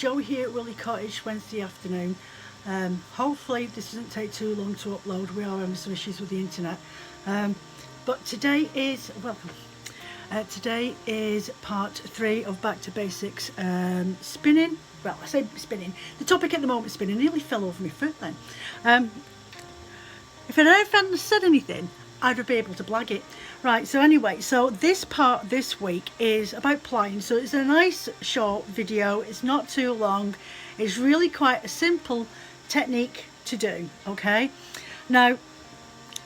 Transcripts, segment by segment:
Jo here at Willie Cottage, Wednesday afternoon. Hopefully this doesn't take too long to upload. We are having some issues with the internet. But today is, today is part 3 of Back to Basics spinning. Well, I say spinning. The topic at the moment is spinning. I nearly fell over my foot then. If I hadn't said anything, I'd be able to blag it. Right, so anyway, so this part this week is about plying. So it's a nice short video. It's not too long. It's really quite a simple technique to do, okay? Now,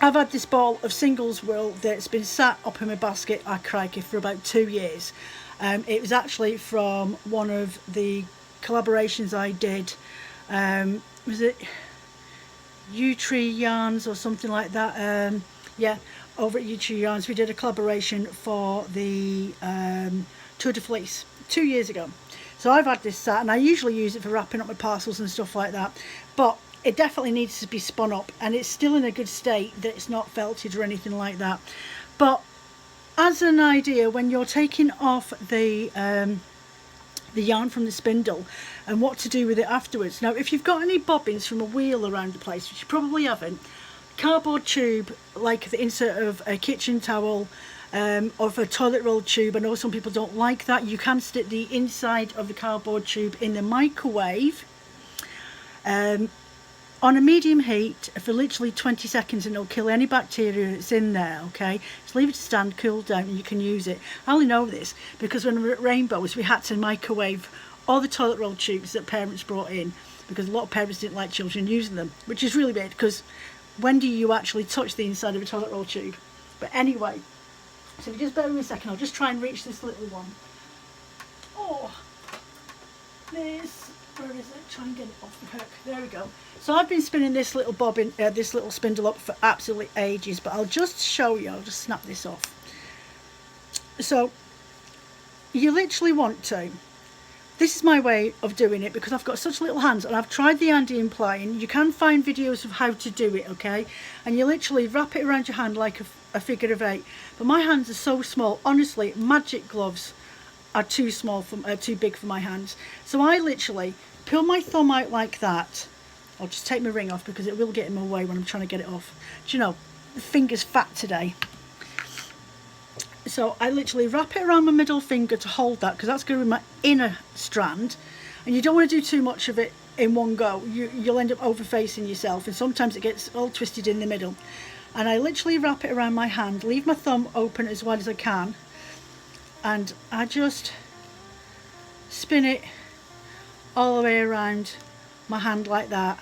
I've had this ball of singles wool that's been sat up in my basket, crikey, for about 2 years. It was actually from one of the collaborations I did. Was it U-Tree Yarns or something like that? Yeah, over at U-Tree Yarns we did a collaboration for the Tour de Fleece 2 years ago. So I've had this sat and I usually use it for wrapping up my parcels and stuff like that, but it definitely needs to be spun up and it's still in a good state that it's not felted or anything like that. But as an idea, when you're taking off the yarn from the spindle and what to do with it afterwards. Now, if you've got any bobbins from a wheel around the place, which you probably haven't, cardboard tube, like the insert of a kitchen towel or a toilet roll tube, I know some people don't like that. You can stick the inside of the cardboard tube in the microwave on a medium heat for literally 20 seconds and it'll kill any bacteria that's in there, okay? Just leave it to stand, cool down, and you can use it. I only know this because when we were at Rainbows, we had to microwave all the toilet roll tubes that parents brought in because a lot of parents didn't like children using them, which is really weird because when do you actually touch the inside of a toilet roll tube? But anyway, so if you just bear with me a second, I'll just try and reach this little one. Oh, this, where is it? Try and get it off the hook. There we go. So I've been spinning this little bobbin, this little spindle up for absolutely ages, but I'll just show you. I'll just snap this off. So you literally want to. This is my way of doing it because I've got such little hands and I've tried the Andean plying. You can find videos of how to do it, okay? And you literally wrap it around your hand like a figure of 8. But my hands are so small. Honestly, magic gloves are too small, too big for my hands. So I literally pull my thumb out like that. I'll just take my ring off because it will get in my way when I'm trying to get it off. Do you know, the finger's fat today. So I literally wrap it around my middle finger to hold that because that's going to be my inner strand. And you don't want to do too much of it in one go. You'll end up over-facing yourself and sometimes it gets all twisted in the middle. And I literally wrap it around my hand, leave my thumb open as wide as I can. And I just spin it all the way around my hand like that.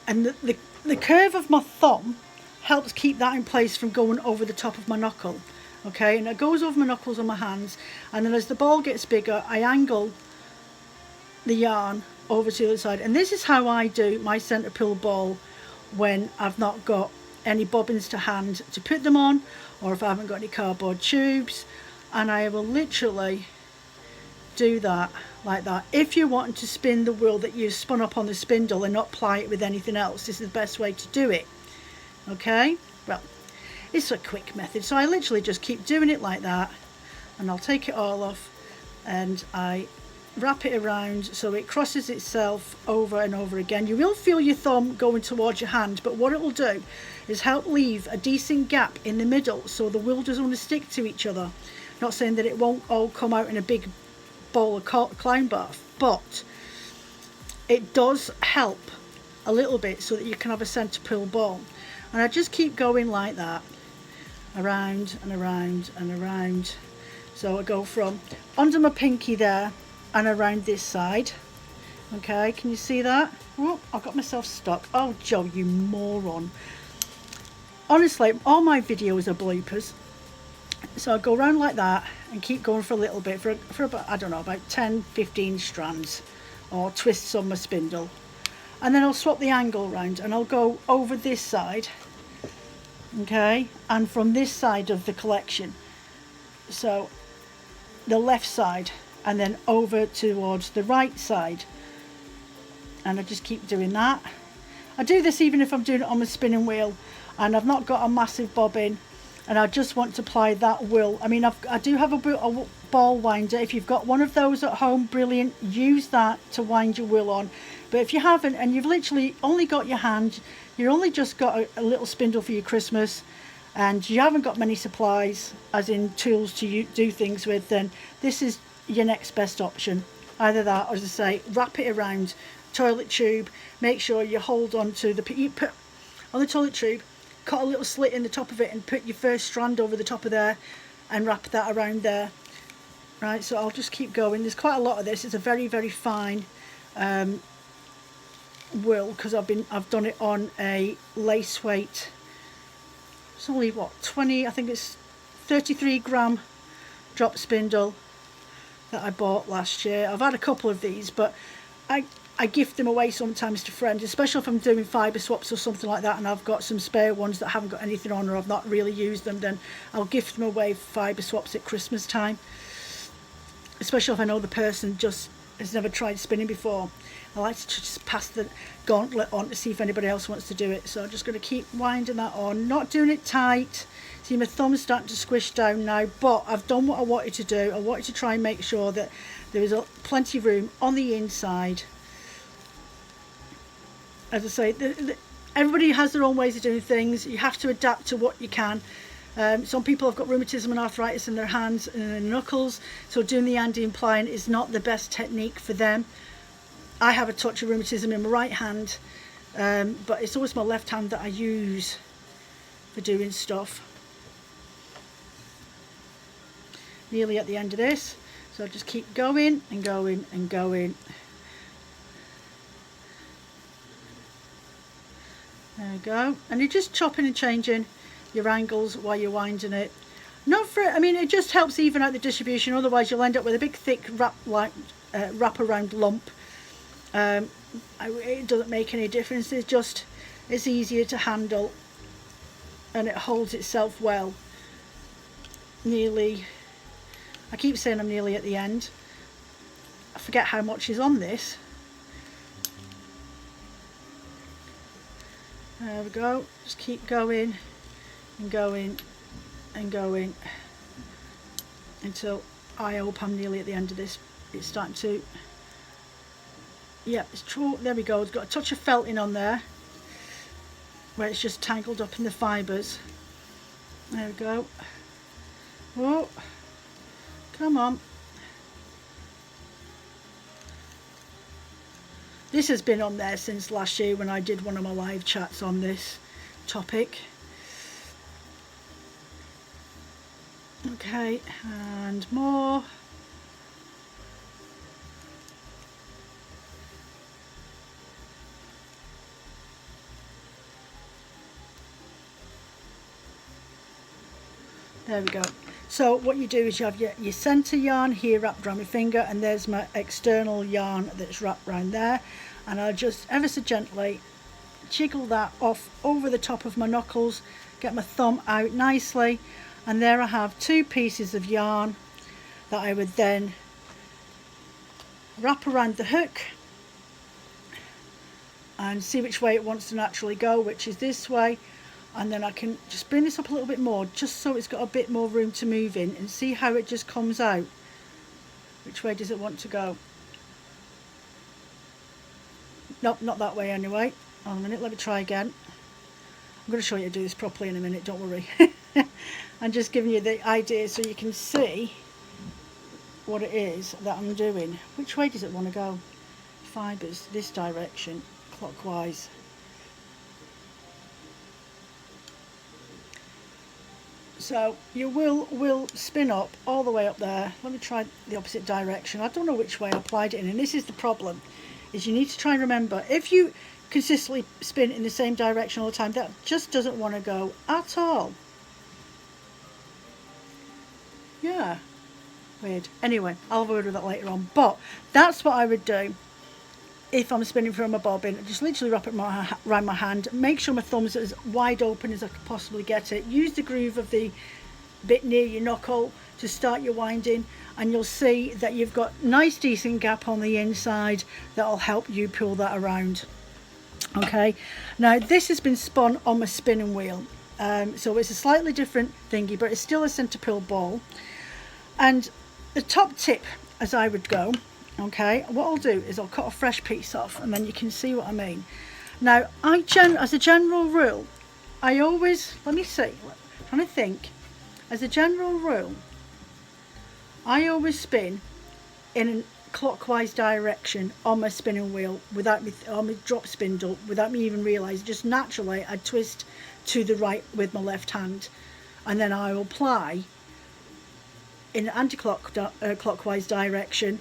And the curve of my thumb helps keep that in place from going over the top of my knuckle. Okay, and it goes over my knuckles on my hands, and then as the ball gets bigger I angle the yarn over to the other side. And this is how I do my centre pull ball when I've not got any bobbins to hand to put them on, or if I haven't got any cardboard tubes. And I will literally do that like that. If you're wanting to spin the wool that you've spun up on the spindle and not ply it with anything else, this is the best way to do it. Okay, well, it's a quick method, so I literally just keep doing it like that, and I'll take it all off and I wrap it around so it crosses itself over and over again. You will feel your thumb going towards your hand, but what it will do is help leave a decent gap in the middle so the wool doesn't want to stick to each other. Not saying that it won't all come out in a big bowl of clown bath, but it does help a little bit so that you can have a centre pull ball. And I just keep going like that, around and around and around. So I go from under my pinky there and around this side. Okay, can you see that? Oh, I've got myself stuck. Oh, Joe, you moron. Honestly, all my videos are bloopers. So I go around like that and keep going for a little bit, for about, I don't know, about 10-15 strands or twists on my spindle. And then I'll swap the angle around and I'll go over this side, okay, and from this side of the collection, so the left side, and then over towards the right side. And I just keep doing that. I do this even if I'm doing it on my spinning wheel and I've not got a massive bobbin and I just want to apply that wool. I mean, I do have a ball winder. If you've got one of those at home, brilliant, use that to wind your wool on. But if you haven't, and you've literally only got your hand, you only just got a little spindle for your Christmas, and you haven't got many supplies, as in tools to do things with, then this is your next best option. Either that, or as I say, wrap it around toilet tube. Make sure you hold on to you put on the toilet tube, cut a little slit in the top of it, and put your first strand over the top of there, and wrap that around there. Right, so I'll just keep going. There's quite a lot of this. It's a very, very fine wool, because I've done it on a lace weight. It's only what, 20, I think it's 33 gram drop spindle that I bought last year. I've had a couple of these, but I gift them away sometimes to friends, especially if I'm doing fibre swaps or something like that, and I've got some spare ones that haven't got anything on, or I've not really used them, then I'll gift them away for fibre swaps at Christmas time. Especially if I know the person just has never tried spinning before. I like to just pass the gauntlet on to see if anybody else wants to do it. So I'm just going to keep winding that on, not doing it tight. See, my thumb's starting to squish down now, but I've done what I wanted to do. I wanted to try and make sure that there was plenty of room on the inside. As I say, everybody has their own ways of doing things. You have to adapt to what you can. Some people have got rheumatism and arthritis in their hands and their knuckles, so doing the Andean plying is not the best technique for them. I have a touch of rheumatism in my right hand, but it's always my left hand that I use for doing stuff. Nearly at the end of this, so I'll just keep going and going and going. There we go, and you're just chopping and changing your angles while you're winding it. Not for, I mean, it just helps even out the distribution, otherwise you'll end up with a big thick wrap around lump. It doesn't make any difference. It's easier to handle, and it holds itself well. I keep saying I'm nearly at the end. I forget how much is on this. There we go, just keep going and going and going until I hope I'm nearly at the end of this. It's starting to, yeah, it's true. There we go. It's got a touch of felting on there where it's just tangled up in the fibres. There we go. Oh, come on. This has been on there since last year when I did one of my live chats on this topic. Okay, and more. There we go. So what you do is you have your centre yarn here wrapped around my finger, and there's my external yarn that's wrapped around there, and I'll just ever so gently jiggle that off over the top of my knuckles, get my thumb out nicely, and there I have two pieces of yarn that I would then wrap around the hook and see which way it wants to naturally go, which is this way. And then I can just bring this up a little bit more, just so it's got a bit more room to move in, and see how it just comes out. Which way does it want to go? Nope, not that way anyway. Hold on a minute, let me try again. I'm going to show you how to do this properly in a minute, don't worry. I'm just giving you the idea so you can see what it is that I'm doing. Which way does it want to go? Fibres, this direction, clockwise. So your wool will spin up all the way up there. Let me try the opposite direction. I don't know which way I applied it in, and this is the problem, is you need to try and remember, if you consistently spin in the same direction all the time, that just doesn't want to go at all. Yeah, weird. Anyway, I'll have a word with that later on, but that's what I would do if I'm spinning from a bobbin. Just literally wrap it around my hand, make sure my thumb's as wide open as I could possibly get it. Use the groove of the bit near your knuckle to start your winding, and you'll see that you've got nice decent gap on the inside that'll help you pull that around. Okay, now this has been spun on my spinning wheel. So it's a slightly different thingy, but it's still a centre pull ball. And the top tip, as I would go, okay, what I'll do is I'll cut a fresh piece off, and then you can see what I mean. Now, as a general rule, I always, let me see, I'm trying to think. As a general rule, I always spin in a clockwise direction on my spinning wheel on my drop spindle without me even realising. Just naturally, I twist to the right with my left hand, and then I will ply in anti-clockwise direction,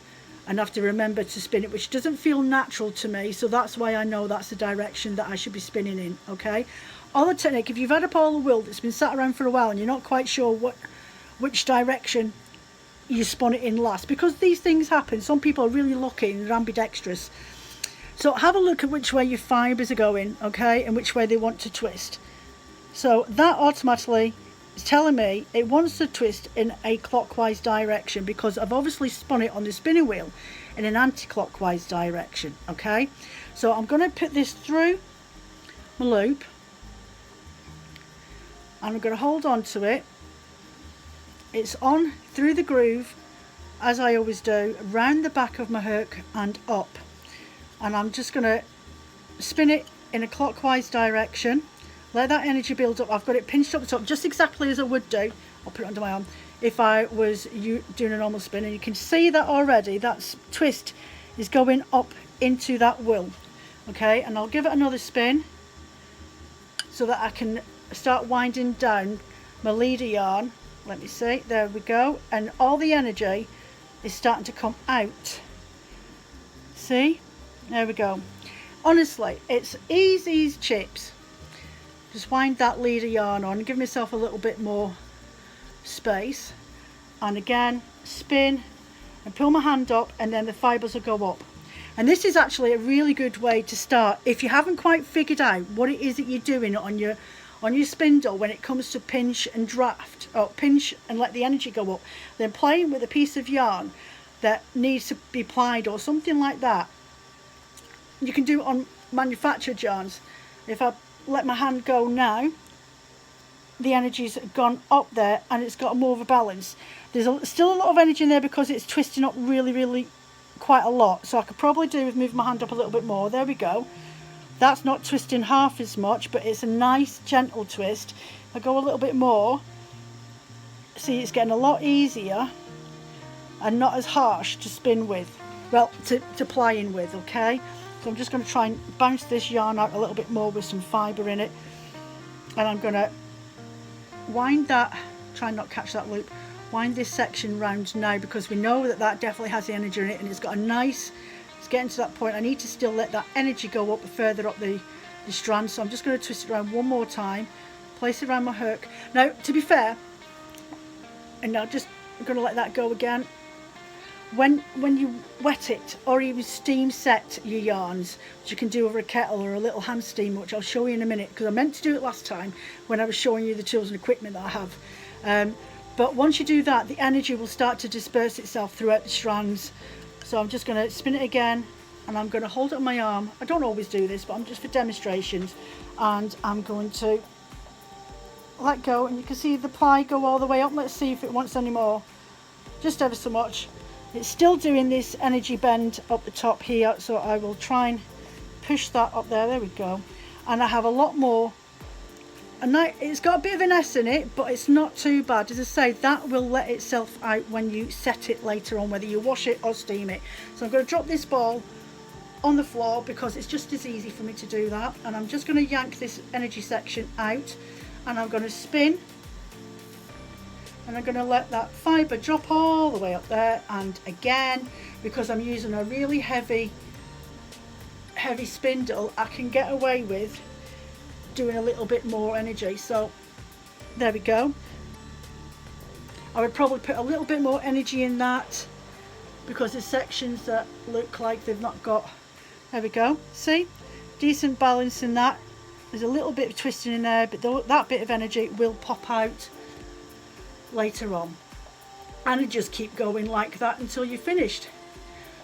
and have to remember to spin it, which doesn't feel natural to me, so that's why I know that's the direction that I should be spinning in. Okay, other technique, if you've had up all the wool that's been sat around for a while and you're not quite sure which direction you spun it in last, because these things happen, some people are really lucky and ambidextrous, so have a look at which way your fibres are going, okay, and which way they want to twist. So that automatically is telling me it wants to twist in a clockwise direction, because I've obviously spun it on the spinning wheel in an anti-clockwise direction. Okay, so I'm going to put this through my loop, and I'm going to hold on to it. It's on through the groove, as I always do, round the back of my hook and up, and I'm just going to spin it in a clockwise direction. Let that energy build up. I've got it pinched up the top, just exactly as I would do. I'll put it under my arm if I was doing a normal spin, and you can see that already that twist is going up into that wool. Okay, and I'll give it another spin so that I can start winding down my leader yarn. Let me see, there we go, and all the energy is starting to come out. See, there we go. Honestly, it's easy as chips. Just wind that leader yarn on, give myself a little bit more space, and again spin and pull my hand up, and then the fibres will go up. And this is actually a really good way to start if you haven't quite figured out what it is that you're doing on your spindle when it comes to pinch and draft, or pinch and let the energy go up. Then playing with a piece of yarn that needs to be plied or something like that. You can do it on manufactured yarns. If I let my hand go now, the energy's gone up there and it's got more of a balance. There's still a lot of energy in there because it's twisting up really quite a lot, so I could probably do with moving my hand up a little bit more. There we go. That's not twisting half as much, but it's a nice gentle twist. I go a little bit more, see, it's getting a lot easier and not as harsh to spin with, well, to ply in with. Okay, so I'm just going to try and bounce this yarn out a little bit more with some fibre in it, and I'm going to wind that, try and not catch that loop, wind this section round now, because we know that that definitely has the energy in it, and it's got a nice, it's getting to that point. I need to still let that energy go up further up the strand, so I'm just going to twist it around one more time, place it around my hook. Now, to be fair, and now just I'm going to let that go again. When you wet it or even steam set your yarns, which you can do over a kettle or a little hand steamer, which I'll show you in a minute, because I meant to do it last time when I was showing you the tools and equipment that I have. But once you do that, the energy will start to disperse itself throughout the strands. So I'm just going to spin it again, and I'm going to hold it on my arm. I don't always do this, but I'm just for demonstrations, and I'm going to let go, and you can see the ply go all the way up. Let's see if it wants any more, just ever so much. It's still doing this energy bend up the top here, so I will try and push that up there. There we go. And I have a lot more, and it's got a bit of an S in it, but it's not too bad. As I say, that will let itself out when you set it later on, whether you wash it or steam it. So I'm going to drop this ball on the floor because it's just as easy for me to do that, and I'm just going to yank this energy section out, and I'm going to spin, and I'm going to let that fibre drop all the way up there. And again, because I'm using a really heavy spindle, I can get away with doing a little bit more energy. So there we go. I would probably put a little bit more energy in that, because there's sections that look like they've not got, there we go, see, decent balance in that. There's a little bit of twisting in there, but that bit of energy will pop out later on, and it just keep going like that until you're finished.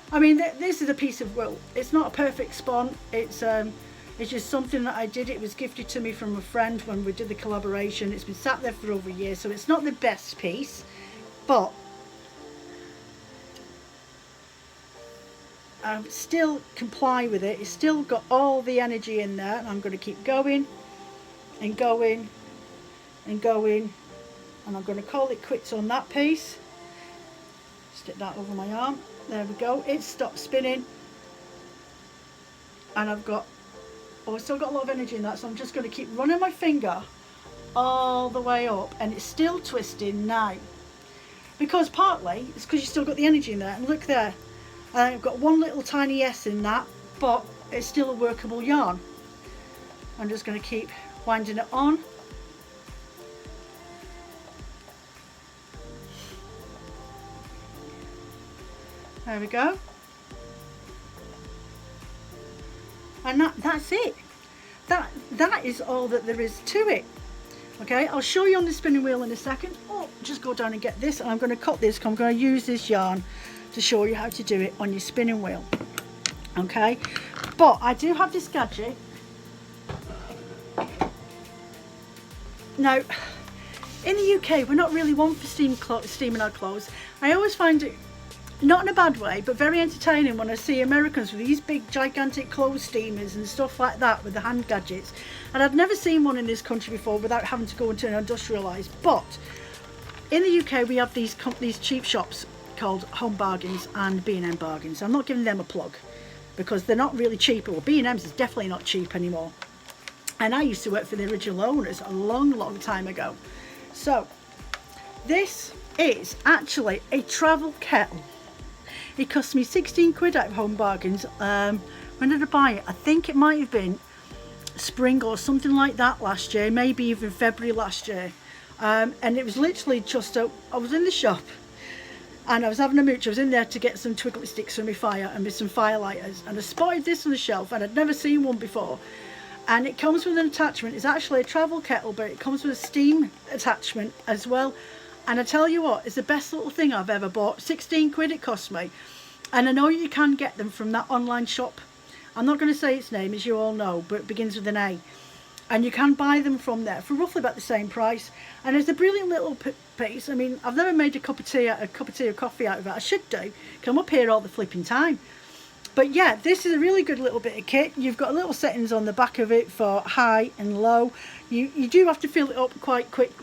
I mean, this is a piece of wool. It's not a perfect spun. It's It's just something that I did. It was gifted to me from a friend when we did the collaboration. It's been sat there for over a year, so it's not the best piece, but I still comply with it. It's still got all the energy in there, and I'm going to keep going and going and going, and I'm going to call it quits on that piece. Stick that over my arm. There we go. It stopped spinning, and I've still got a lot of energy in that, so I'm just going to keep running my finger all the way up, and it's still twisting now, because partly it's because you still got the energy in there. And look there, I've got one little tiny S in that, but it's still a workable yarn. I'm just going to keep winding it on. There we go. And that's it. That is all that there is to it. Okay, I'll show you on the spinning wheel in a second. Oh, just go down and get this, and I'm going to cut this. I'm going to use this yarn to show you how to do it on your spinning wheel. Okay, but I do have this gadget. Now, in the UK, we're not really one for steaming our clothes. I always find it, not in a bad way, but very entertaining when I see Americans with these big gigantic clothes steamers and stuff like that with the hand gadgets. And I'd never seen one in this country before without having to go into an industrialised. But in the UK, we have these cheap shops called Home Bargains and B&M Bargains. I'm not giving them a plug because they're not really cheap. Well, B&M's is definitely not cheap anymore. And I used to work for the original owners a long time ago. So this is actually a travel kettle. It cost me 16 quid at Home Bargains. When did I buy it? I think it might have been spring or something like that last year, maybe even February last year. And it was literally just I was in the shop and I was having a mooch. I was in there to get some twiggly sticks for my fire and with some fire lighters, and I spotted this on the shelf, and I'd never seen one before. And it comes with an attachment. It's actually a travel kettle, but it comes with a steam attachment as well. And I tell you what, it's the best little thing I've ever bought. 16 quid it cost me. And I know you can get them from that online shop. I'm not going to say its name, as you all know, but it begins with an A. And you can buy them from there for roughly about the same price. And it's a brilliant little piece. I mean, I've never made a cup of tea or coffee out of it. I should do. Come up here all the flipping time. But yeah, this is a really good little bit of kit. You've got little settings on the back of it for high and low. You do have to fill it up quite quick,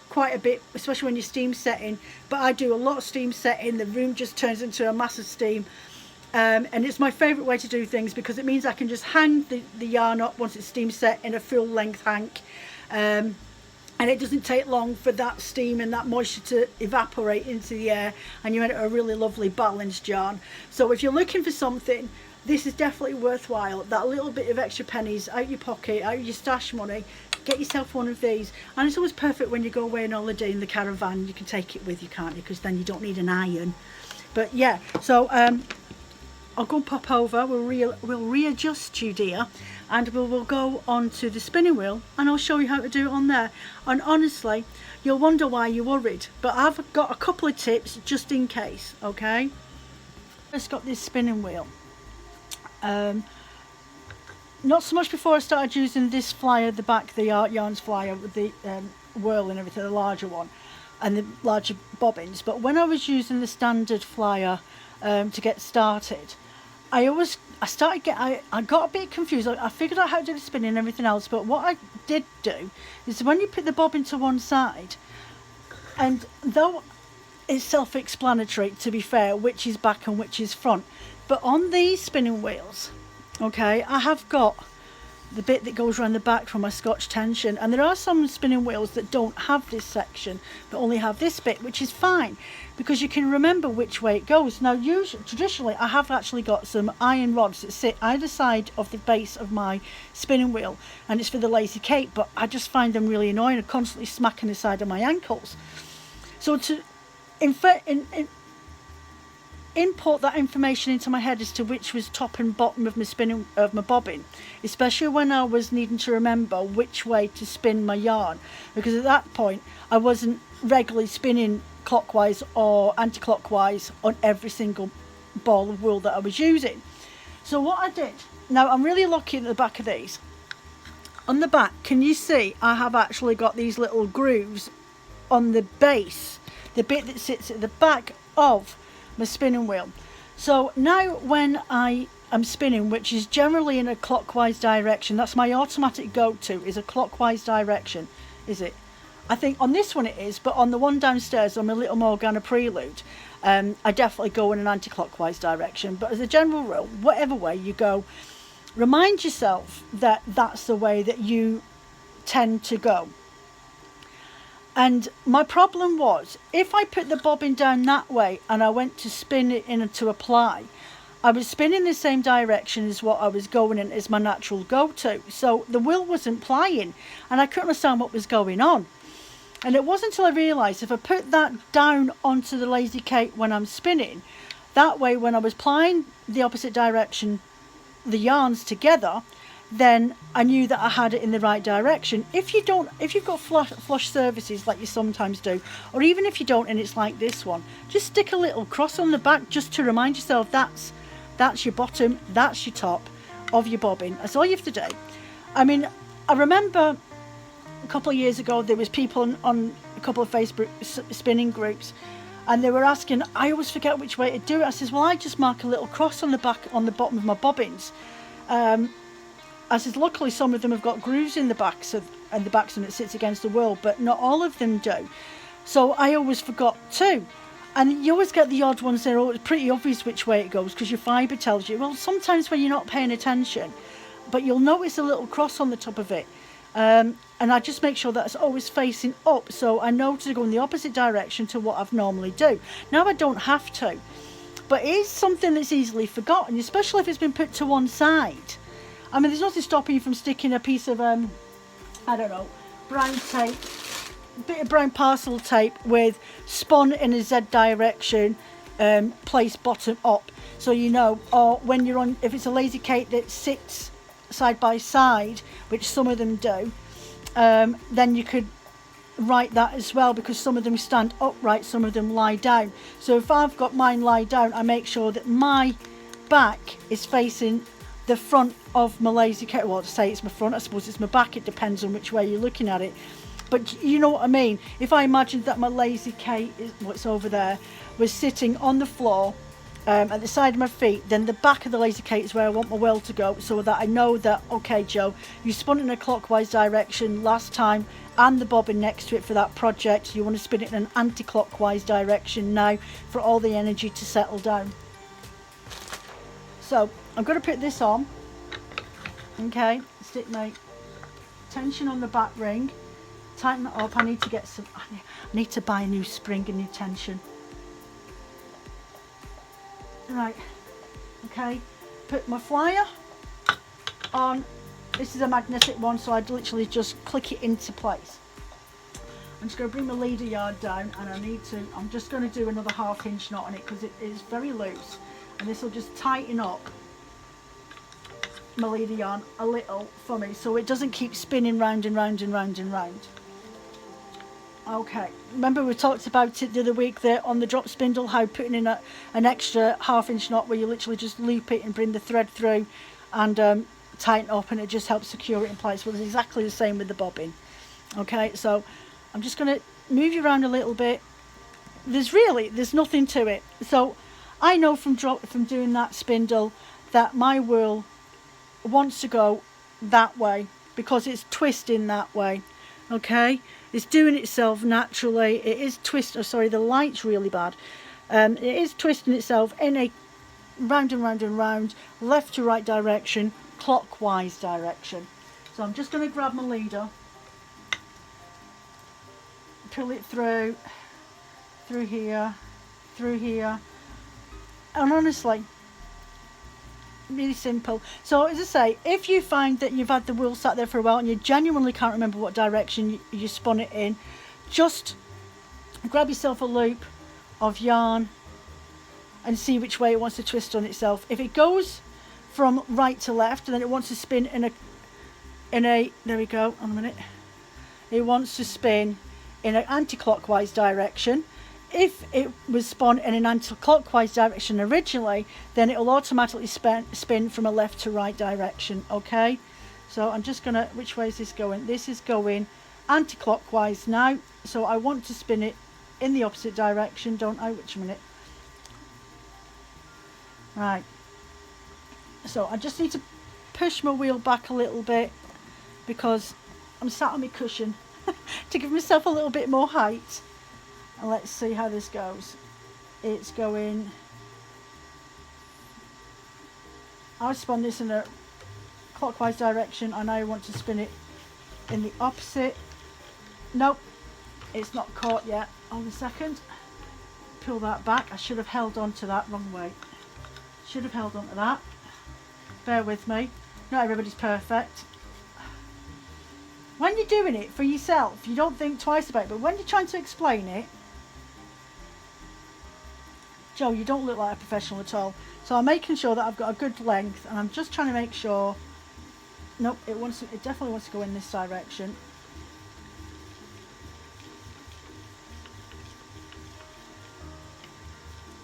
quite a bit, especially when you're steam setting. But I do a lot of steam setting. The room just turns into a massive steam. And it's my favourite way to do things because it means I can just hang the yarn up once it's steam set in a full length hank. And it doesn't take long for that steam and that moisture to evaporate into the air, and you end up with a really lovely balanced yarn. So if you're looking for something, this is definitely worthwhile. That little bit of extra pennies out your pocket, out your stash money, get yourself one of these. And it's always perfect when you go away on holiday in the caravan. You can take it with you, can't you? Because then you don't need an iron. But yeah, so I'll go and pop over. We'll readjust you, dear, and we'll go on to the spinning wheel, and I'll show you how to do it on there. And honestly, you'll wonder why you're worried, but I've got a couple of tips just in case. Okay, just got this spinning wheel. Not so much before I started using this flyer, the back, the Art Yarns flyer with the whirl and everything, the larger one, and the larger bobbins. But when I was using the standard flyer to get started, I got a bit confused. I figured out how to do the spinning and everything else, but what I did do is when you put the bobbin to one side, and though it's self-explanatory, to be fair, which is back and which is front, but on these spinning wheels, okay, I have got the bit that goes around the back for my Scotch tension, and there are some spinning wheels that don't have this section but only have this bit, which is fine because you can remember which way it goes. Now traditionally I have actually got some iron rods that sit either side of the base of my spinning wheel, and it's for the lazy Kate, but I just find them really annoying and constantly smacking the side of my ankles. So to input that information into my head as to which was top and bottom of my bobbin, especially when I was needing to remember which way to spin my yarn, because at that point I wasn't regularly spinning clockwise or anti-clockwise on every single ball of wool that I was using. So what I did, now I'm really lucky at the back of these, On the back, can you see I have actually got these little grooves on the base, the bit that sits at the back of my spinning wheel. So now when I am spinning, which is generally in a clockwise direction, that's my automatic go-to, is a clockwise direction, is it? I think on this one it is, but on the one downstairs on my Little Morgana Prelude, I definitely go in an anti-clockwise direction. But as a general rule, whatever way you go, remind yourself that that's the way that you tend to go. And my problem was, if I put the bobbin down that way and I went to spin it into a ply, I was spinning the same direction as what I was going in as my natural go-to. So the wheel wasn't plying and I couldn't understand what was going on. And it wasn't until I realised if I put that down onto the Lazy Kate when I'm spinning, that way when I was plying the opposite direction, the yarns together, then I knew that I had it in the right direction. If you've got flush surfaces like you sometimes do, or even if you don't and it's like this one, just stick a little cross on the back just to remind yourself that's your bottom, that's your top of your bobbin. That's all you have to do. I mean, I remember a couple of years ago there was people on a couple of Facebook spinning groups, and they were asking, I always forget which way to do it. I says, well, I just mark a little cross on the bottom of my bobbins. I says, luckily some of them have got grooves in the backs and it sits against the wheel, but not all of them do. So I always forgot too. And you always get the odd ones that are pretty obvious which way it goes because your fibre tells you. Well, sometimes when you're not paying attention, but you'll notice a little cross on the top of it. And I just make sure that's always facing up, so I know to go in the opposite direction to what I've normally do. Now I don't have to, but it is something that's easily forgotten, especially if it's been put to one side. I mean, there's nothing stopping you from sticking a piece of, I don't know, brown tape, a bit of brown parcel tape with spun in a Z direction, placed bottom up, so you know, or when you're on, if it's a Lazy Kate that sits side by side, which some of them do, then you could write that as well, because some of them stand upright, some of them lie down. So if I've got mine lie down, I make sure that my back is facing the front of my Lazy Kate. Well, to say it's my front, I suppose it's my back, it depends on which way you're looking at it, but you know what I mean. If I imagined that my Lazy Kate is what's over there was sitting on the floor at the side of my feet, then the back of the Lazy Kate is where I want my wheel to go, so that I know that, okay Joe, you spun it in a clockwise direction last time and the bobbin next to it for that project, you want to spin it in an anti-clockwise direction now for all the energy to settle down. So I'm going to put this on, okay, stick my tension on the back ring, tighten it up. I need to get some, I need to buy a new spring and new tension. Right, okay, put my flyer on. This is a magnetic one, so I'd literally just click it into place. I'm just going to bring my leader yard down, and I'm just going to do another 1/2 inch knot on it because it is very loose, and this will just tighten up my leader yarn a little for me so it doesn't keep spinning round and round and round and round. Okay, remember we talked about it the other week there on the drop spindle, how putting in an extra 1/2 inch knot where you literally just loop it and bring the thread through and tighten up, and it just helps secure it in place. Well, it's exactly the same with the bobbin. Okay, so I'm just going to move you around a little bit. There's nothing to it. So I know from doing that spindle that my wheel wants to go that way because it's twisting that way. Okay, it's doing itself naturally. It is twist. Oh, sorry, the light's really bad. It is twisting itself in a round and round and round, left to right direction, clockwise direction. So I'm just going to grab my leader, pull it through here, and honestly, really simple. So as I say, if you find that you've had the wheel sat there for a while and you genuinely can't remember what direction you spun it in, just grab yourself a loop of yarn and see which way it wants to twist on itself. If it goes from right to left, and then it wants to spin in a there we go, on a minute, it wants to spin in an anti-clockwise direction. If it was spun in an anti-clockwise direction originally, then it will automatically spin from a left to right direction. Okay, So I'm just gonna, which way is this going? This is going anti-clockwise now, so I want to spin it in the opposite direction, don't I? Which minute? Right, so I just need to push my wheel back a little bit because I'm sat on my cushion to give myself a little bit more height. And let's see how this goes. It's going, I spun this in a clockwise direction and I want to spin it in the opposite. Nope, it's not caught yet. Hold a second, pull that back. I should have held on to that, wrong way. Should have held on to that. Bear with me, not everybody's perfect. When you're doing it for yourself, you don't think twice about it, but when you're trying to explain it, Joe, you don't look like a professional at all. So I'm making sure that I've got a good length, and I'm just trying to make sure. Nope, it definitely wants to go in this direction.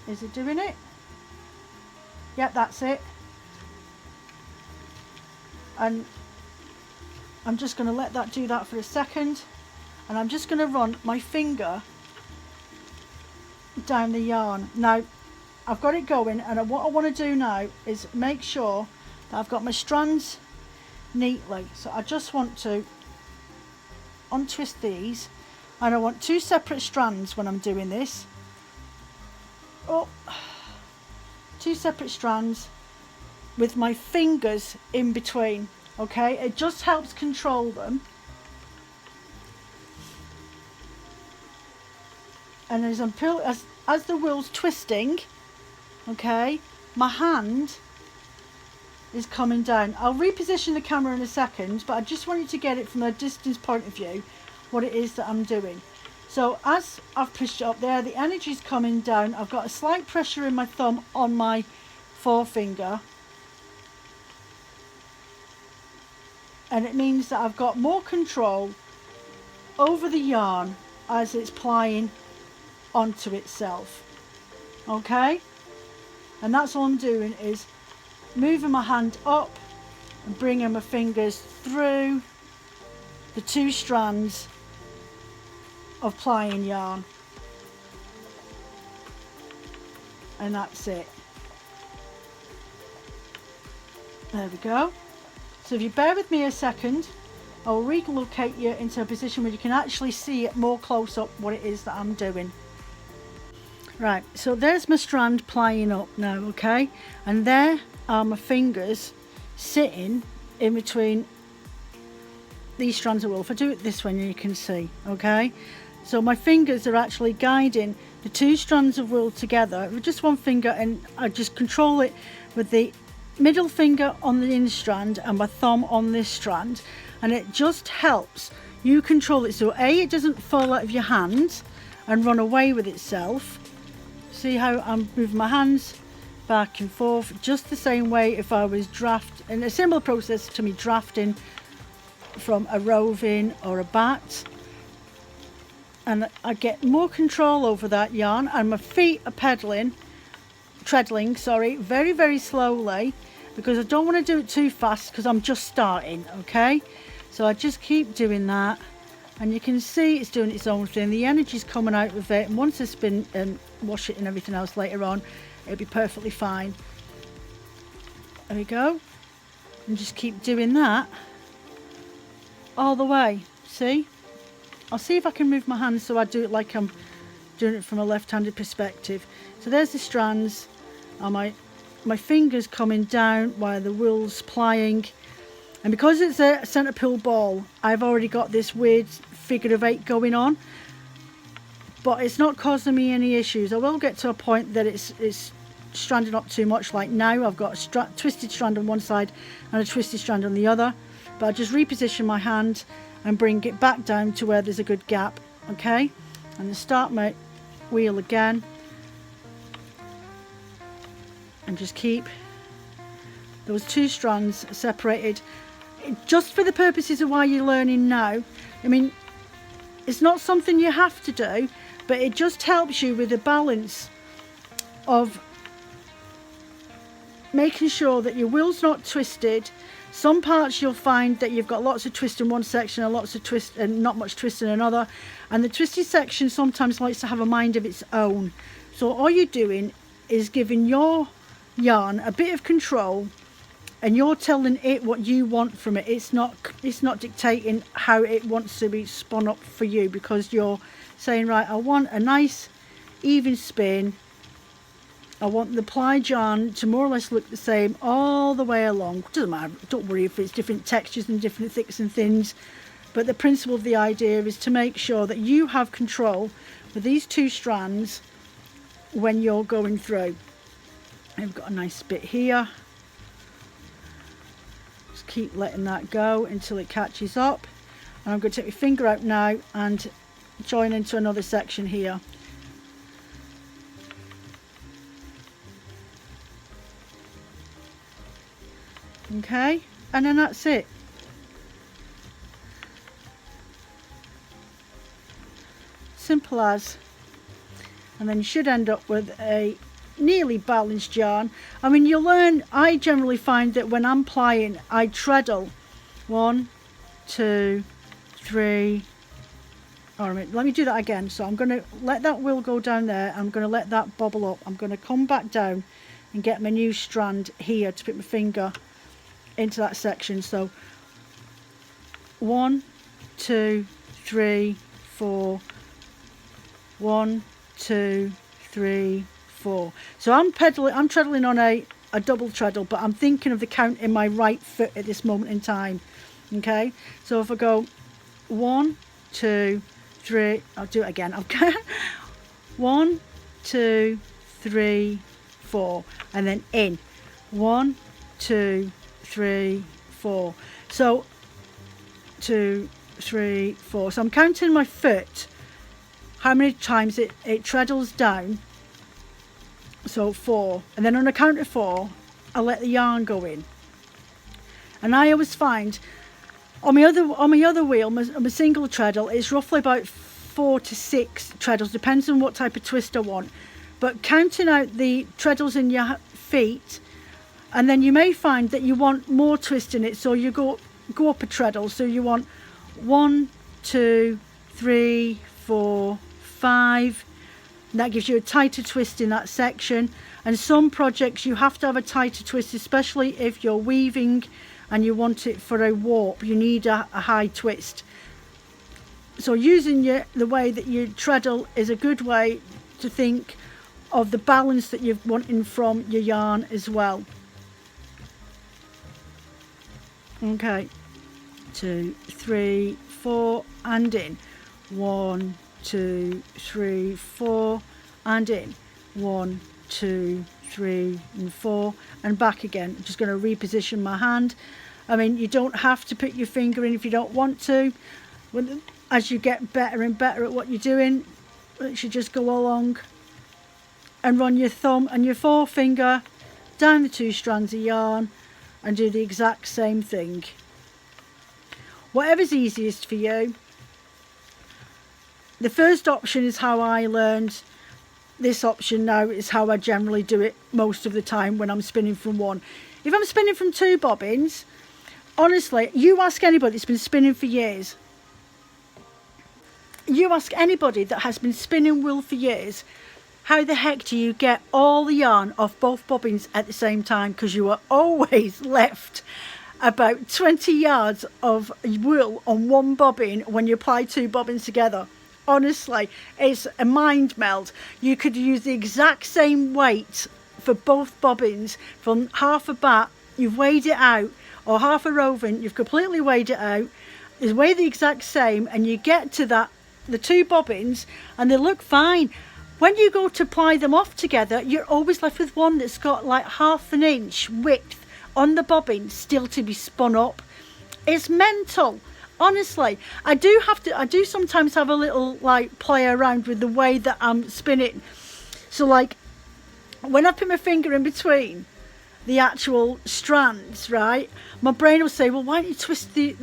Is it doing it? Yep, that's it. And I'm just going to let that do that for a second, and I'm just going to run my finger down the yarn. Now I've got it going, and what I want to do now is make sure that I've got my strands neatly. So I just want to untwist these, and I want 2 separate strands when I'm doing this. Oh, 2 separate strands with my fingers in between. Okay, it just helps control them. And as the wheel's twisting, okay, my hand is coming down. I'll reposition the camera in a second, but I just want you to get it from a distance point of view, what it is that I'm doing. So as I've pushed it up there, the energy's coming down. I've got a slight pressure in my thumb on my forefinger, and it means that I've got more control over the yarn as it's plying onto itself. Okay, and that's all I'm doing, is moving my hand up and bringing my fingers through the 2 strands of plying yarn, and that's it. There we go. So if you bear with me a second, I'll relocate you into a position where you can actually see it more close up what it is that I'm doing. Right, so there's my strand plying up now, okay, and there are my fingers sitting in between these strands of wool. If I do it this way, you can see, okay, so my fingers are actually guiding the 2 strands of wool together with just one finger, and I just control it with the middle finger on the in strand and my thumb on this strand, and it just helps you control it so A, it doesn't fall out of your hands and run away with itself. See how I'm moving my hands back and forth, just the same way if I was and a similar process to me drafting from a roving or a bat, and I get more control over that yarn, and my feet are treadling, very, very slowly, because I don't want to do it too fast because I'm just starting, okay? So I just keep doing that, and you can see it's doing its own thing. The energy's coming out of it, and once I spin and wash it and everything else later on, it'll be perfectly fine. There we go. And just keep doing that all the way. See? I'll see if I can move my hands so I do it like I'm doing it from a left-handed perspective. So there's the strands, and my fingers coming down while the wool's plying. And because it's a centre pull ball, I've already got this weird figure of 8 going on, but it's not causing me any issues. I will get to a point that it's stranding up too much, like now I've got a twisted strand on one side and a twisted strand on the other, but I just reposition my hand and bring it back down to where there's a good gap, okay, and then start my wheel again and just keep those 2 strands separated, just for the purposes of why you're learning now. I mean, it's not something you have to do, but it just helps you with the balance of making sure that your wheel's not twisted Some parts you'll find that you've got lots of twist in one section and lots of twist and not much twist in another, and the twisted section sometimes likes to have a mind of its own. So all you're doing is giving your yarn a bit of control, and you're telling it what you want from it. It's not dictating how it wants to be spun up for you, because you're saying, right, I want a nice even spin. I want the plied yarn to more or less look the same all the way along. Doesn't matter, don't worry if it's different textures and different thicks and thins, but the principle of the idea is to make sure that you have control with these two strands when you're going through. I've got a nice bit here. Just keep letting that go until it catches up, and I'm going to take my finger out now and join into another section here. Okay, and then that's it. Simple as. And then you should end up with a nearly balanced yarn. I mean, you'll learn, I generally find that when I'm plying, I treadle 1, 2, 3. All right, let me do that again. So I'm going to let that wheel go down there. I'm going to let that bobble up. I'm going to come back down and get my new strand here to put my finger into that section. So 1, 2, 3, 4. 1, 2, 3, 4. So I'm treadling on a double treadle, but I'm thinking of the count in my right foot at this moment in time. Okay, so if I go 1, 2, 3, I'll do it again. Okay, 1, 2, 3, 4, and then in 1, 2, 3, 4. So 2, 3, 4. So I'm counting my foot, how many times it treadles down. So 4, and then on a count of 4 I let the yarn go in. And I always find on my other wheel, my single treadle, it's roughly about 4 to 6 treadles, depends on what type of twist I want. But counting out the treadles in your feet, and then you may find that you want more twist in it, so you go up a treadle. So you want 1, 2, 3, 4, 5. And that gives you a tighter twist in that section. And some projects you have to have a tighter twist, especially if you're weaving and you want it for a warp. You need a high twist. So using the way that you treadle is a good way to think of the balance that you're wanting from your yarn as well. Okay, 2, 3, 4, and in 1, 2, 3, 4, and in 1, 2, 3, and 4, and back again. I'm just going to reposition my hand. I mean, you don't have to put your finger in if you don't want to. As you get better and better at what you're doing, you should just go along and run your thumb and your forefinger down the 2 strands of yarn and do the exact same thing. Whatever's easiest for you. The first option is how I learned. This option now is how I generally do it most of the time when I'm spinning from one. If I'm spinning from 2 bobbins, honestly, you ask anybody that's been spinning for years. You ask anybody that has been spinning wool for years, how the heck do you get all the yarn off both bobbins at the same time? Because you are always left about 20 yards of wool on one bobbin when you apply 2 bobbins together. Honestly, it's a mind melt. You could use the exact same weight for both bobbins. From half a bat, you've weighed it out, or half a roving, you've completely weighed it out. It's weighed the exact same, and you get to that, the 2 bobbins, and they look fine. When you go to ply them off together, you're always left with one that's got like ½ an inch width on the bobbin still to be spun up. It's mental. Honestly, I do sometimes have a little like play around with the way that I'm spinning. So like when I put my finger in between the actual strands, right, my brain will say, well, why don't you twist the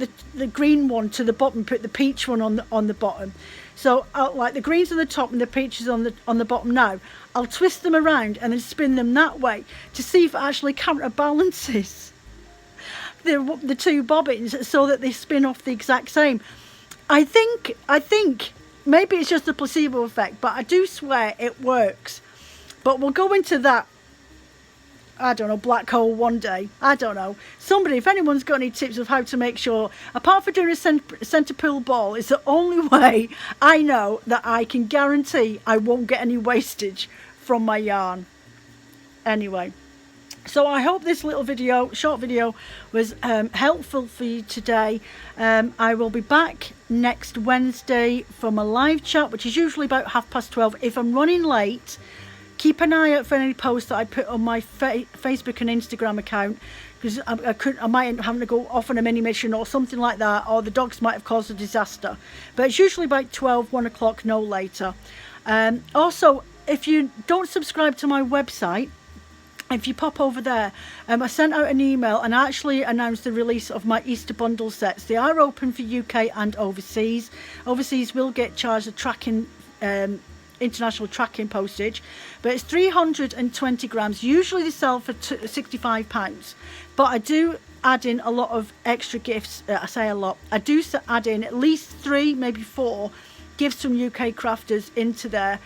green one to the bottom, put the peach one on the bottom. So like the green's on the top and the peaches on the bottom now. I'll twist them around and then spin them that way to see if it actually counterbalances. the two bobbins so that they spin off the exact same. I think maybe it's just a placebo effect, but I do swear it works. But we'll go into that, I don't know, black hole one day. I don't know. Somebody, if anyone's got any tips of how to make sure, apart from doing a centre pull ball, it's the only way I know that I can guarantee I won't get any wastage from my yarn. Anyway, so I hope this little video, short video, was helpful for you today. I will be back next Wednesday for my live chat, which is usually about 12:30. If I'm running late, keep an eye out for any posts that I put on my Facebook and Instagram account, because I might end up having to go off on a mini mission or something like that, or the dogs might have caused a disaster. But it's usually about 1 o'clock, no later. Also, if you don't subscribe to my website, if you pop over there, I sent out an email and I actually announced the release of my Easter bundle sets. They are open for UK and overseas. Overseas will get charged a tracking, international tracking postage, but it's 320 grams. Usually they sell for £65, but I do add in a lot of extra gifts. I say a lot. I do add in at least 3, maybe 4 gifts from UK crafters into there.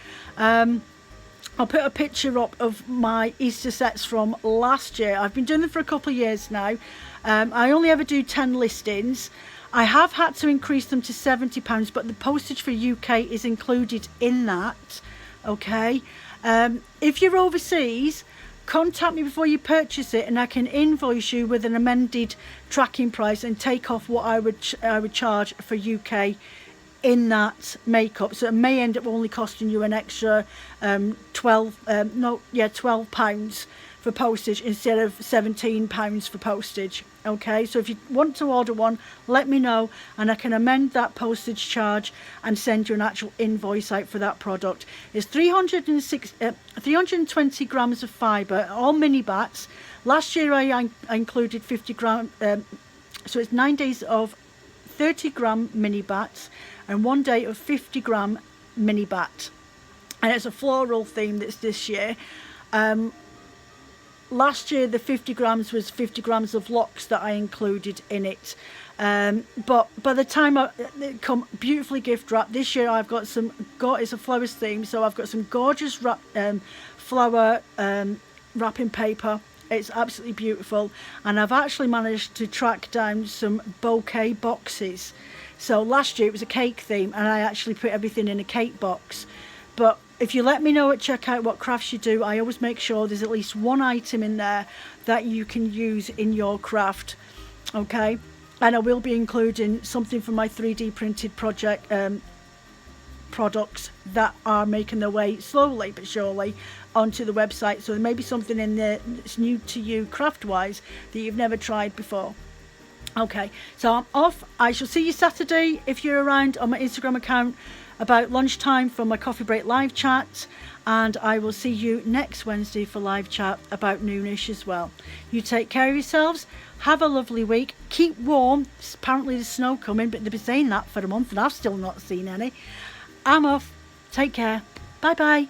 I'll put a picture up of my Easter sets from last year. I've been doing them for a couple of years now. I only ever do 10 listings. I have had to increase them to £70, but the postage for UK is included in that. Okay. If you're overseas, contact me before you purchase it, and I can invoice you with an amended tracking price and take off what I would charge for UK in that makeup. So it may end up only costing you an extra £12 for postage instead of £17 for postage. Okay, so if you want to order one, let me know and I can amend that postage charge and send you an actual invoice out for that product. It's 320 grams of fibre, all mini bats. Last year I included 50 gram, so it's 9 days of 30 gram mini bats and 1 day of 50 gram mini bat, and it's a floral theme that's this year. Last year the 50 grams was 50 grams of locks that I included in it, but by the time it come beautifully gift wrapped. This year I've got it's a flowers theme, so I've got some gorgeous flower wrapping paper. It's absolutely beautiful, and I've actually managed to track down some bouquet boxes. So last year it was a cake theme and I actually put everything in a cake box. But if you let me know at checkout what crafts you do, I always make sure there's at least one item in there that you can use in your craft. Okay, and I will be including something from my 3D printed project products that are making their way slowly but surely onto the website. So there may be something in there that's new to you craft wise that you've never tried before. Okay, so I'm off. I shall see you Saturday if you're around on my Instagram account about lunchtime for my coffee break live chat, and I will see you next Wednesday for live chat about noonish as well. You take care of yourselves, have a lovely week, keep warm. Apparently there's snow coming, but they've been saying that for a month and I've still not seen any. I'm off. Take care. Bye bye.